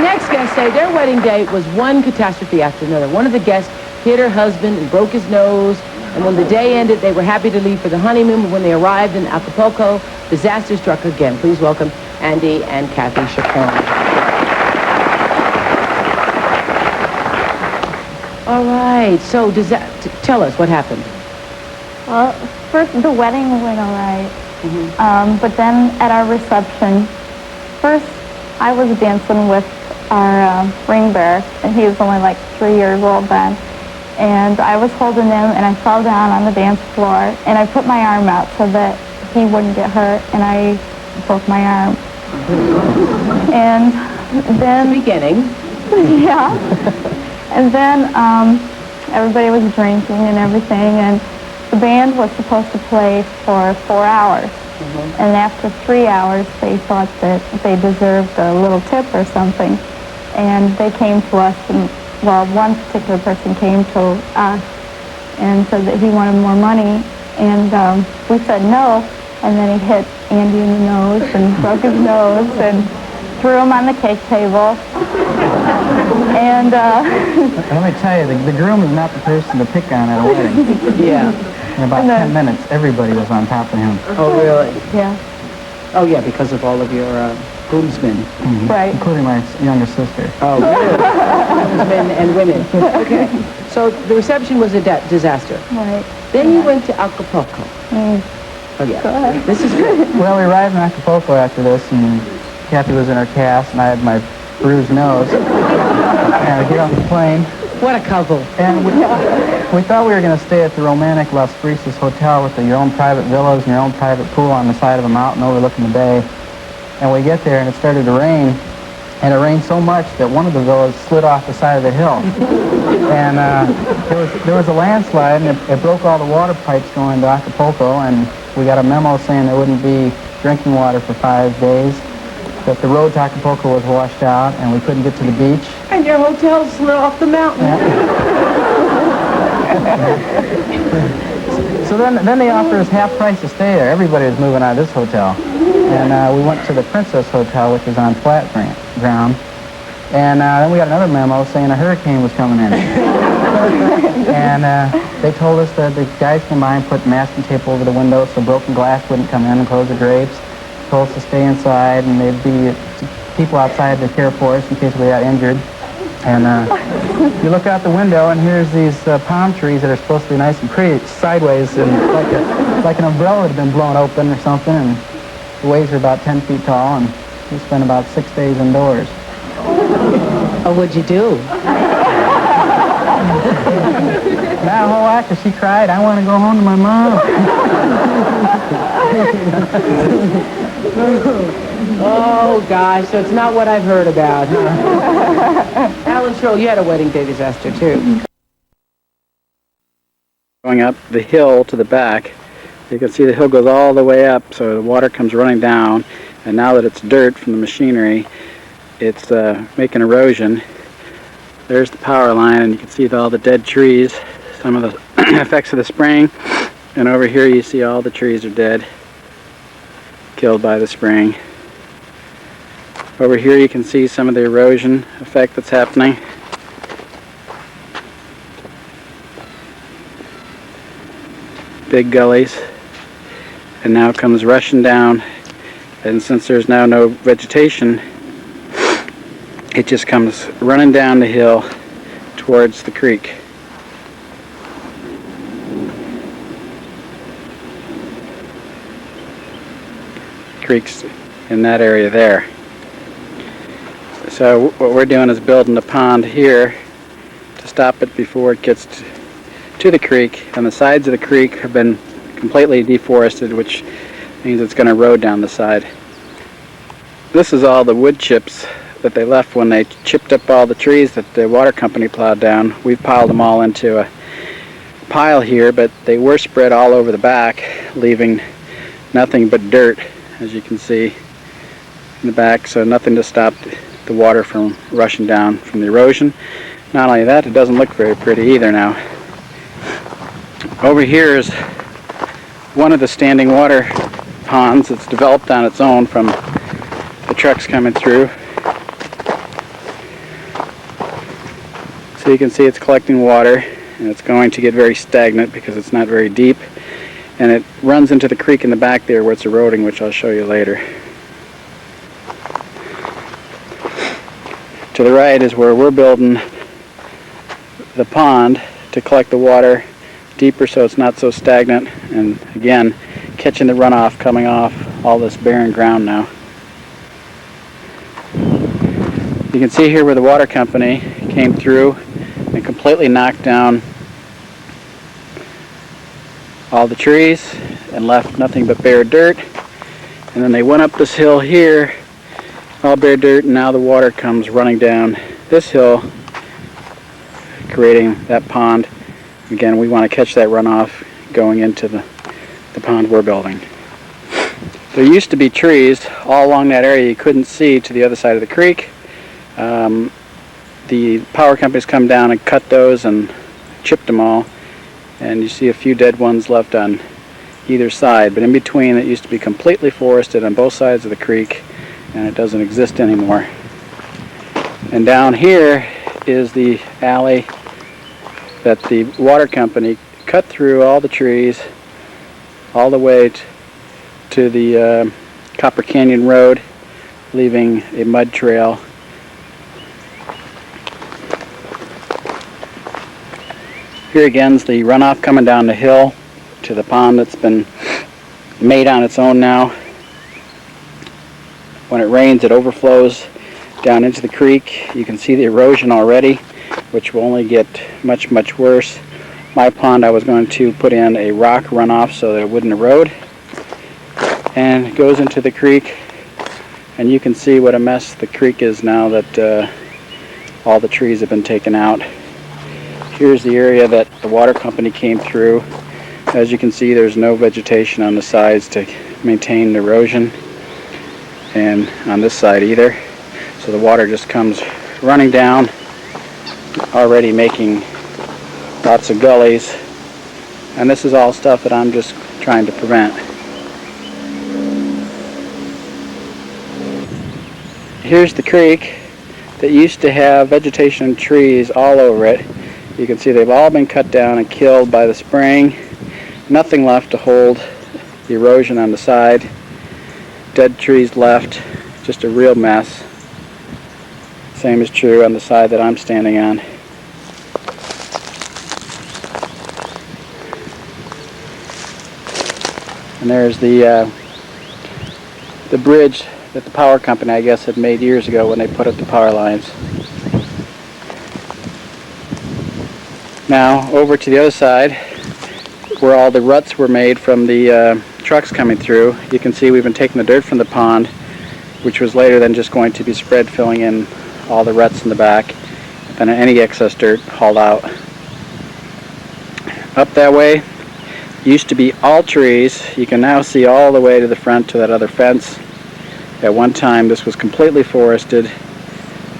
next guest say their wedding day was one catastrophe after another. One of the guests hit her husband and broke his nose. And when the day ended, they were happy to leave for the honeymoon. But when they arrived in Acapulco, disaster struck again. Please welcome Andy and Kathy Chacon. All right. So tell us what happened. Well, first, the wedding went all right. But then at our reception, first I was dancing with our ring bearer, and he was only like 3 years old then. And I was holding him, and I fell down on the dance floor, and I put my arm out so that he wouldn't get hurt, and I broke my arm. And then... The beginning. Yeah. And then everybody was drinking and everything, and the band was supposed to play for 4 hours. And after 3 hours, they thought that they deserved a little tip or something. And they came to us, and, well, one particular person came to us and said that he wanted more money. And we said no, and then he hit Andy in the nose and broke his nose and threw him on the cake table. And let me tell you, the groom is not the person to pick on at a wedding. Yeah. In about 10 minutes, everybody was on top of him. Oh, really? Yeah. Oh, yeah, because of all of your groomsmen. Right. Including my younger sister. Oh, really? Groomsmen and women. Okay. So the reception was a disaster. Right. Then you went to Acapulco. Oh, yeah. Go ahead. This is good. Well, we arrived in Acapulco after this, and Kathy was in her cast, and I had my bruised nose. And we get on the plane. What a couple. And we thought we were going to stay at the romantic Las Brisas Hotel with your own private villas and your own private pool on the side of a mountain overlooking the bay. And we get there, and it started to rain. And it rained so much that one of the villas slid off the side of the hill. And there was a landslide, and it broke all the water pipes going to Acapulco. And we got a memo saying there wouldn't be drinking water for 5 days. That the road to Acapulco was washed out, and we couldn't get to the beach. And your hotel slid off the mountain. Yeah. So then they offered us half price to stay there. Everybody was moving out of this hotel. And we went to the Princess Hotel, which is on flat ground. And then we got another memo saying a hurricane was coming in. And they told us that the guys came by and put masking tape over the windows so broken glass wouldn't come in and close the drapes. Told us to stay inside, and there'd be people outside to care for us in case we got injured. And you look out the window, and here's these palm trees that are supposed to be nice and pretty sideways, and like an umbrella had been blown open or something, and the waves are about 10 feet tall, and we spent about 6 days indoors. Oh, what'd you do? That whole actor, she cried, "I want to go home to my mom." Oh, gosh, so it's not what I've heard about. Alan Stroll, you had a wedding day disaster, too. Going up the hill to the back, you can see the hill goes all the way up, so the water comes running down, and now that it's dirt from the machinery, it's making erosion. There's the power line, and you can see all the dead trees, some of the effects of the spraying, and over here you see all the trees are dead, killed by the spraying. Over here you can see some of the erosion effect that's happening. Big gullies, and now it comes rushing down, and since there's now no vegetation, it just comes running down the hill towards the creek. Creeks in that area there. So what we're doing is building a pond here to stop it before it gets to the creek, and the sides of the creek have been completely deforested, which means it's going to erode down the side. This is all the wood chips that they left when they chipped up all the trees that the water company plowed down. We've piled them all into a pile here, but they were spread all over the back, leaving nothing but dirt, as you can see in the back, so nothing to stop the water from rushing down from the erosion. Not only that, it doesn't look very pretty either now. Over here is one of the standing water ponds that's developed on its own from the trucks coming through. So you can see it's collecting water, and it's going to get very stagnant because it's not very deep, and it runs into the creek in the back there where it's eroding, which I'll show you later. To the right is where we're building the pond to collect the water deeper so it's not so stagnant, and again catching the runoff coming off all this barren ground now. You can see here where the water company came through and completely knocked down all the trees and left nothing but bare dirt, and then they went up this hill here, all bare dirt, and now the water comes running down this hill, creating that pond. Again, we want to catch that runoff going into the pond we're building. There used to be trees all along that area you couldn't see to the other side of the creek. The power companies come down and cut those and chipped them all, and you see a few dead ones left on either side, but in between it used to be completely forested on both sides of the creek, and it doesn't exist anymore. And down here is the alley that the water company cut through all the trees all the way to the Copper Canyon Road, leaving a mud trail. Here again is the runoff coming down the hill to the pond that's been made on its own now. When it rains, it overflows down into the creek. You can see the erosion already, which will only get much, much worse. My pond, I was going to put in a rock runoff so that it wouldn't erode. And it goes into the creek, and you can see what a mess the creek is now that all the trees have been taken out. Here's the area that the water company came through. As you can see, there's no vegetation on the sides to maintain the erosion, and on this side either. So the water just comes running down, already making lots of gullies, and this is all stuff that I'm just trying to prevent. Here's the creek that used to have vegetation and trees all over it. You can see they've all been cut down and killed by the spraying. Nothing left to hold the erosion on the side. Dead trees left, just a real mess. Same is true on the side that I'm standing on. And there's the bridge that the power company, I guess, had made years ago when they put up the power lines. Now over to the other side, where all the ruts were made from the trucks coming through. You can see we've been taking the dirt from the pond, which was later then just going to be spread, filling in all the ruts in the back, and any excess dirt hauled out. Up that way used to be all trees. You can now see all the way to the front to that other fence. At one time this was completely forested,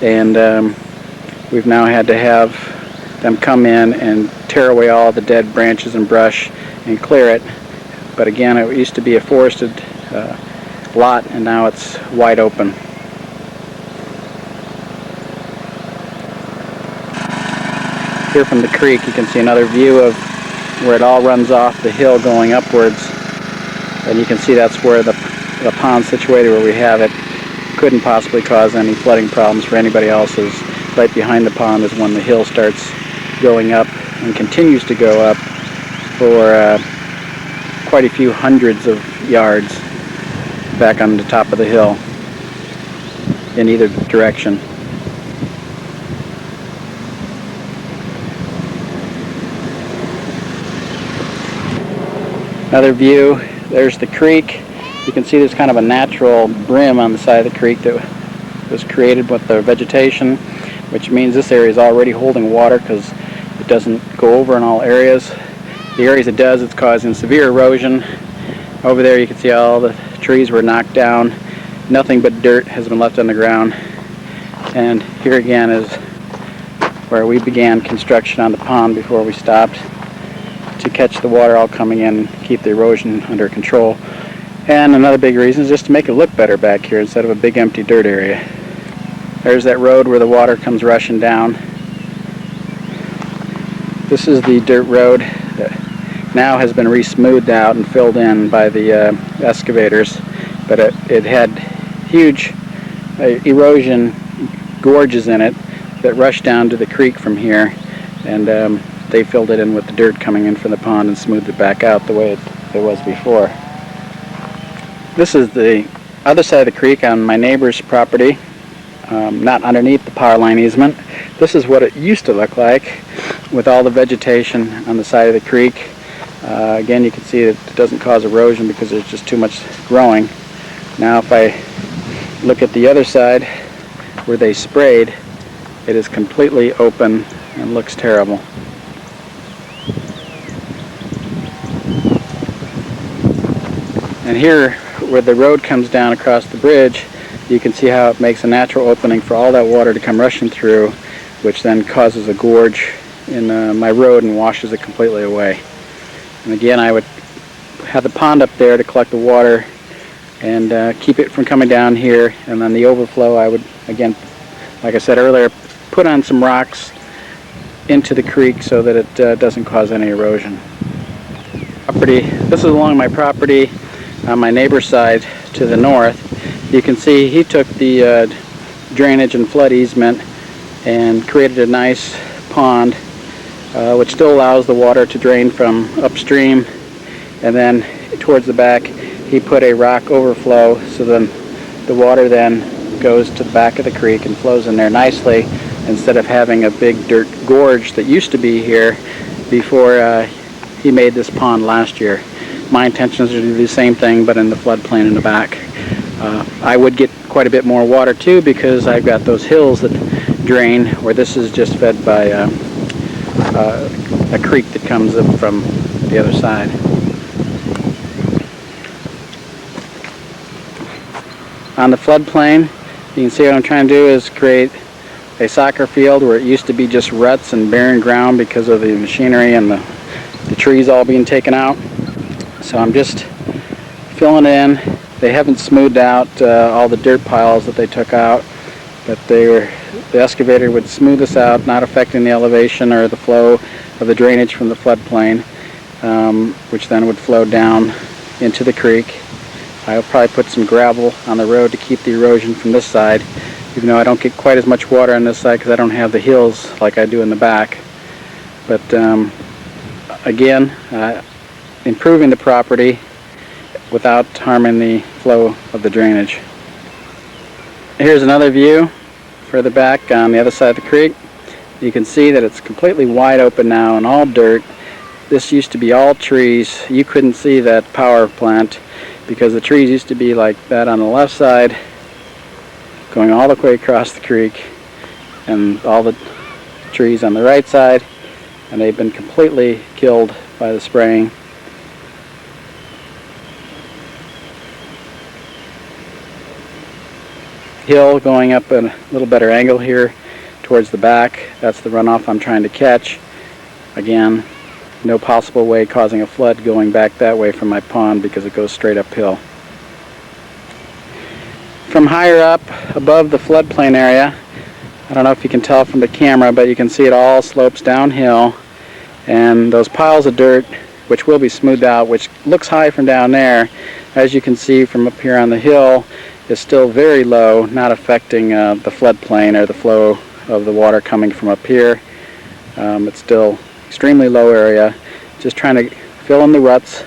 and we've now had to have them come in and tear away all the dead branches and brush and clear it. But again, it used to be a forested lot, and now it's wide open. Here from the creek you can see another view of where it all runs off the hill going upwards, and you can see that's where the pond's situated, where we have it. Couldn't possibly cause any flooding problems for anybody else, as right behind the pond is when the hill starts going up and continues to go up for quite a few hundreds of yards back on the top of the hill in either direction. Another view, there's the creek. You can see there's kind of a natural brim on the side of the creek that was created with the vegetation, which means this area is already holding water because it doesn't go over in all areas. The areas it does, it's causing severe erosion. Over there you can see all the trees were knocked down. Nothing but dirt has been left on the ground. And here again is where we began construction on the pond before we stopped, to catch the water all coming in and keep the erosion under control. And another big reason is just to make it look better back here instead of a big empty dirt area. There's that road where the water comes rushing down. This is the dirt road that now has been re-smoothed out and filled in by the excavators, but it had huge erosion gorges in it that rushed down to the creek from here, and they filled it in with the dirt coming in from the pond and smoothed it back out the way it was before. This is the other side of the creek on my neighbor's property, not underneath the power line easement. This is what it used to look like with all the vegetation on the side of the creek. Again, you can see that it doesn't cause erosion because there's just too much growing. Now if I look at the other side where they sprayed, it is completely open and looks terrible. And here, where the road comes down across the bridge, you can see how it makes a natural opening for all that water to come rushing through, which then causes a gorge in my road and washes it completely away. And again, I would have the pond up there to collect the water and keep it from coming down here, and then the overflow I would, again, like I said earlier, put on some rocks into the creek so that it doesn't cause any erosion. This is along my property on my neighbor's side to the north. You can see he took the drainage and flood easement and created a nice pond which still allows the water to drain from upstream, and then towards the back he put a rock overflow so then the water then goes to the back of the creek and flows in there nicely, instead of having a big dirt gorge that used to be here before he made this pond last year. My intentions are to do the same thing, but in the floodplain in the back. I would get quite a bit more water too, because I've got those hills that drain, where this is just fed by a creek that comes up from the other side. On the floodplain, you can see what I'm trying to do is create a soccer field where it used to be just ruts and barren ground because of the machinery and the trees all being taken out. So I'm just filling in. They haven't smoothed out all the dirt piles that they took out, but the excavator would smooth this out, not affecting the elevation or the flow of the drainage from the floodplain, which then would flow down into the creek. I'll probably put some gravel on the road to keep the erosion from this side, even though I don't get quite as much water on this side because I don't have the hills like I do in the back. But again, improving the property without harming the flow of the drainage. Here's another view further back on the other side of the creek. You can see that it's completely wide open now and all dirt. This used to be all trees. You couldn't see that power plant because the trees used to be like that on the left side, going all the way across the creek, and all the trees on the right side, and they've been completely killed by the spraying. Hill going up at a little better angle here towards the back. That's the runoff I'm trying to catch. Again, no possible way causing a flood going back that way from my pond because it goes straight uphill. From higher up above the floodplain area, I don't know if you can tell from the camera, but you can see it all slopes downhill, and those piles of dirt, which will be smoothed out, which looks high from down there, as you can see from up here on the hill, is still very low, not affecting the floodplain or the flow of the water coming from up here. It's still extremely low area, just trying to fill in the ruts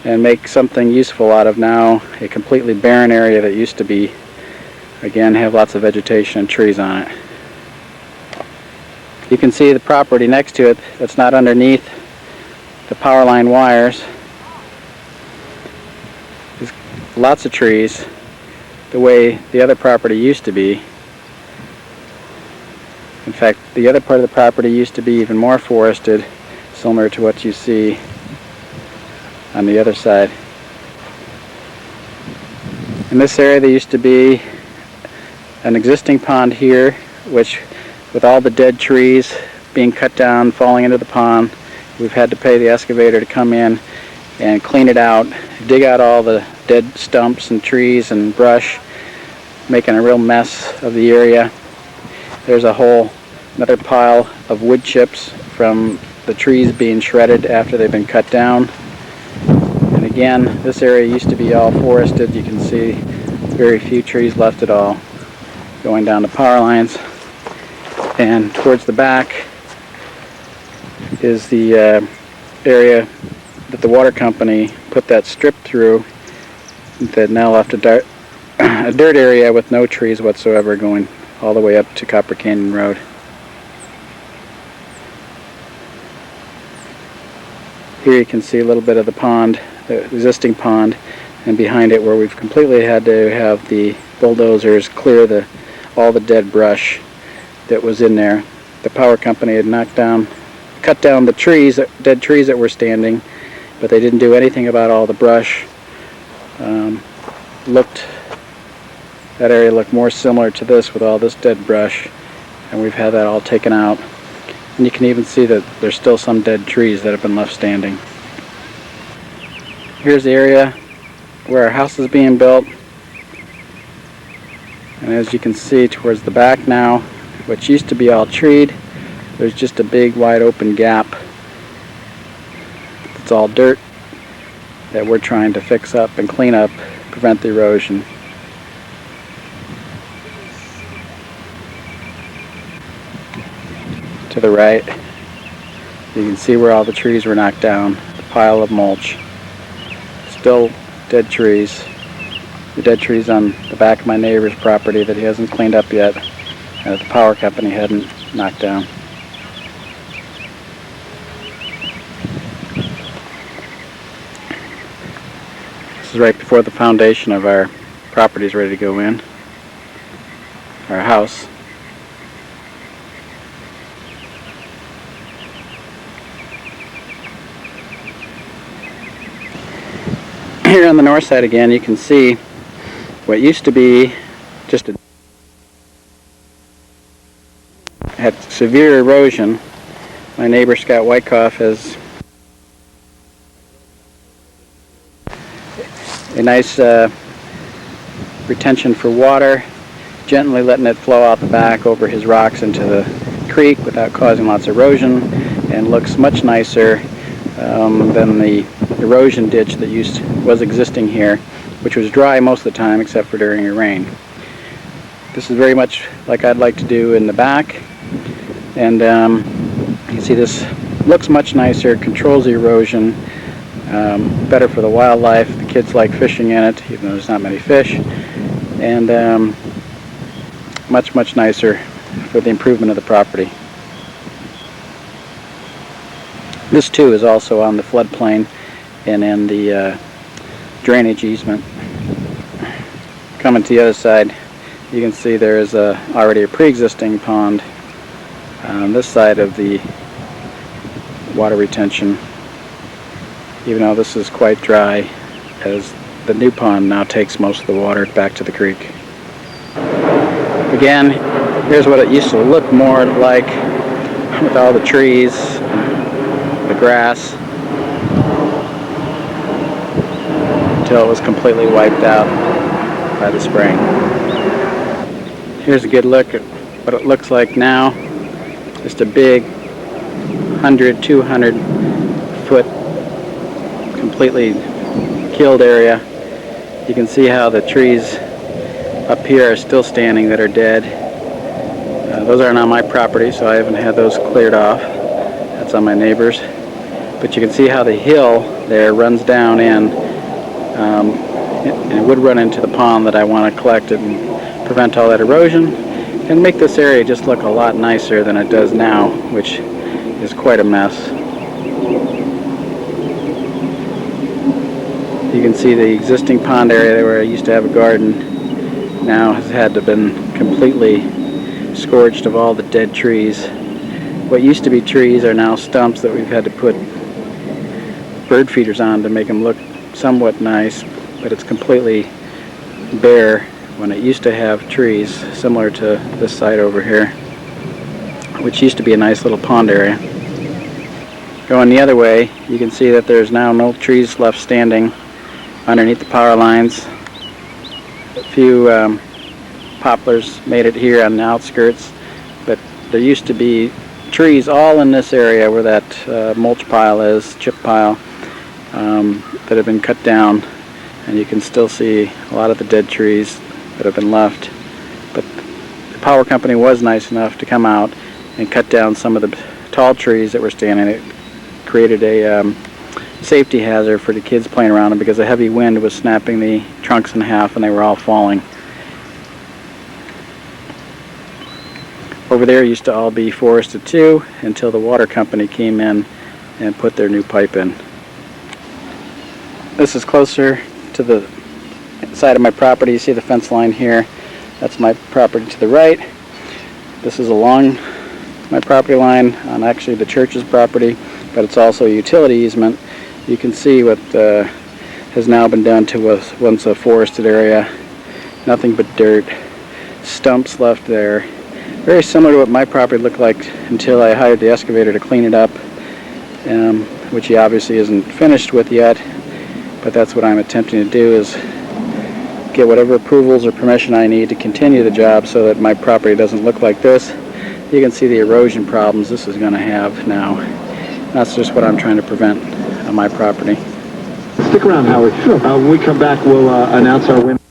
and make something useful out of now a completely barren area that used to be, again, have lots of vegetation and trees on it. You can see the property next to it that's not underneath the power line wires. There's lots of trees, the way the other property used to be. In fact, the other part of the property used to be even more forested, similar to what you see on the other side. In this area there used to be an existing pond here, which with all the dead trees being cut down, falling into the pond, we've had to pay the excavator to come in and clean it out, dig out all the dead stumps and trees and brush, making a real mess of the area. There's another pile of wood chips from the trees being shredded after they've been cut down. And again, this area used to be all forested. You can see very few trees left at all going down the power lines. And towards the back is the area that the water company put that strip through that now left a dirt area with no trees whatsoever going all the way up to Copper Canyon Road. Here you can see a little bit of the pond, the existing pond, and behind it where we've completely had to have the bulldozers clear all the dead brush that was in there. The power company had cut down the trees, dead trees that were standing, but they didn't do anything about all the brush. That area looked more similar to this with all this dead brush, and we've had that all taken out. And you can even see that there's still some dead trees that have been left standing. Here's the area where our house is being built. And as you can see towards the back now, which used to be all treed, there's just a big wide open gap. It's all dirt that we're trying to fix up and clean up, prevent the erosion. To the right, you can see where all the trees were knocked down, the pile of mulch. Still dead trees. The dead trees on the back of my neighbor's property that he hasn't cleaned up yet, and that the power company hadn't knocked down. This is right before the foundation of our property is ready to go in, our house. Here on the north side again, you can see what used to be just had severe erosion. My neighbor Scott Wyckoff has a nice retention for water, gently letting it flow out the back over his rocks into the creek without causing lots of erosion, and looks much nicer than the erosion ditch that was existing here, which was dry most of the time except for during a rain. This is very much like I'd like to do in the back, and you can see this looks much nicer, controls the erosion, better for the wildlife. The kids like fishing in it, even though there's not many fish, and much nicer for the improvement of the property. This too is also on the floodplain and in the drainage easement. Coming to the other side, you can see there is already a pre-existing pond on this side of the water retention, even though this is quite dry, as the new pond now takes most of the water back to the creek. Again, here's what it used to look more like with all the trees, the grass, until it was completely wiped out by the spring. Here's a good look at what it looks like now. Just a big 100, 200 foot completely killed area. You can see how the trees up here are still standing that are dead. Those aren't on my property, so I haven't had those cleared off. That's on my neighbor's. But you can see how the hill there runs down in, and it would run into the pond that I want to collect it and prevent all that erosion and make this area just look a lot nicer than it does now, which is quite a mess. You can see the existing pond area where I used to have a garden now has had to been completely scorched of all the dead trees. What used to be trees are now stumps that we've had to put bird feeders on to make them look somewhat nice, but it's completely bare when it used to have trees similar to this site over here, which used to be a nice little pond area. Going the other way, you can see that there's now no trees left standing underneath the power lines. A few poplars made it here on the outskirts, but there used to be trees all in this area where that mulch pile is, chip pile, that have been cut down, and you can still see a lot of the dead trees that have been left. But the power company was nice enough to come out and cut down some of the tall trees that were standing. It created a safety hazard for the kids playing around them because a heavy wind was snapping the trunks in half and they were all falling. Over there used to all be forested too until the water company came in and put their new pipe in. This is closer to the side of my property. You see the fence line here. That's my property to the right. This is along my property line on actually the church's property, but it's also a utility easement. You can see what has now been done to was once a forested area. Nothing but dirt, stumps left there. Very similar to what my property looked like until I hired the excavator to clean it up, which he obviously isn't finished with yet, but that's what I'm attempting to do, is get whatever approvals or permission I need to continue the job so that my property doesn't look like this. You can see the erosion problems this is going to have now. That's just what I'm trying to prevent on my property. Stick around, Howard. Sure. When we come back, we'll announce our winner.